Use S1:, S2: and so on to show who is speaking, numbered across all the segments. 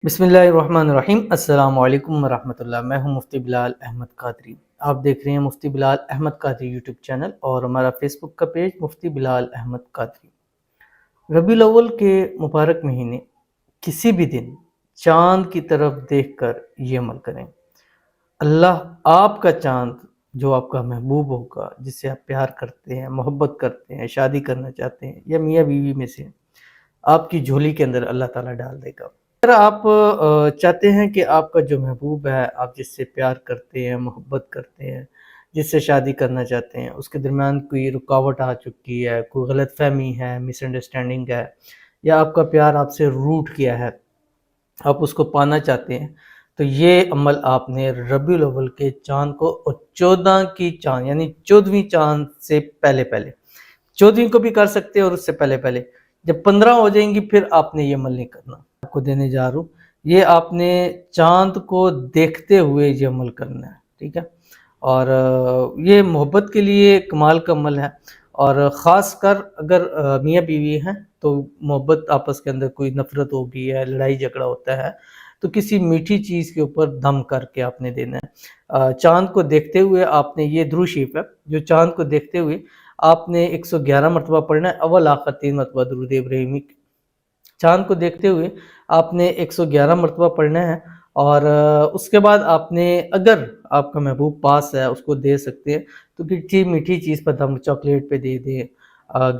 S1: बिस्मिल्लाहिर्रहमानिर्रहीम। अस्सलाम वालेकुम वरहमतुल्लाह। मैं हूं मुफ्ती बिलाल अहमद कादरी। आप देख रहे हैं मुफ्ती बिलाल अहमद कादरी यूट्यूब चैनल और हमारा फेसबुक का पेज मुफ्ती बिलाल अहमद कादरी। रबीउल अव्वल के मुबारक महीने किसी भी दिन चाँद की तरफ देखकर ये अमल करें। अल्लाह आपका चाँद जो आपका महबूब होगा, जिससे आप प्यार करते हैं, मोहब्बत करते हैं, शादी करना चाहते हैं या मियाँ बीवी में से, आपकी झोली के अंदर अल्लाह ताला डाल देगा। अगर आप चाहते हैं कि आपका जो महबूब है, आप जिससे प्यार करते हैं, मोहब्बत करते हैं, जिससे शादी करना चाहते हैं, उसके दरमियान कोई रुकावट आ चुकी है, कोई गलतफ़हमी है, मिसअंडरस्टैंडिंग है या आपका प्यार आपसे रूठ गया है, आप उसको पाना चाहते हैं, तो ये अमल आपने रबीउल अव्वल के चाँद को और 14 की चाँद यानी 14वीं चाँद से पहले 14वीं को भी कर सकते हैं और उससे पहले जब 15 हो जाएंगी फिर आपने ये अमल नहीं करना। आपको देने जा रहा हूँ, ये आपने चाँद को देखते हुए ये अमल करना है, ठीक है। और ये मोहब्बत के लिए कमाल का अमल है और ख़ास कर अगर मियाँ बीवी हैं तो मोहब्बत आपस के अंदर कोई नफ़रत हो गई है, लड़ाई झगड़ा होता है, तो किसी मीठी चीज़ के ऊपर दम करके आपने देना है। चाँद को देखते हुए आपने, ये दुरूद शरीफ है जो चाँद को देखते हुए आपने 111 मरतबा पढ़ना है, अव्वल आखिर 3 मरतबा दुरूद इब्राहिमी। चाँद को देखते हुए आपने 111 मरतबा पढ़ना है और उसके बाद आपने, अगर आपका महबूब पास है, उसको दे सकते हैं तो किसी मीठी चीज़ पर दम, चॉकलेट पे दे दें,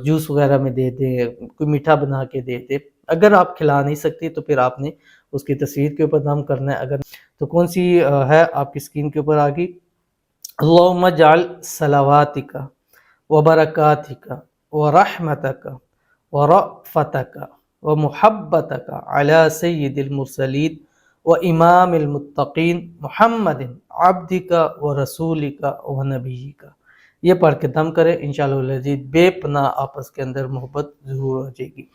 S1: जूस वगैरह में दे दें, कोई मीठा बना के दे दें। अगर आप खिला नहीं सकती तो फिर आपने उसकी तस्वीर के ऊपर दम करना है। अगर तो कौन सी है आपकी स्क्रीन के ऊपर आ गई, अल्लाहुम्मा जअल सलावातिका व बरकातिका व रहमतका व रअफ़तका व मुहब्बतका अला सय्यिदिल मुरसलीन व इमामिल मुत्तक़ीन मुहम्मदिन अब्दिका व रसूलिका व नबिय्यिका। ये पढ़ के दम करें, इंशाअल्लाह बेपनाह आपस के अंदर मोहब्बत ज़रूर हो जाएगी।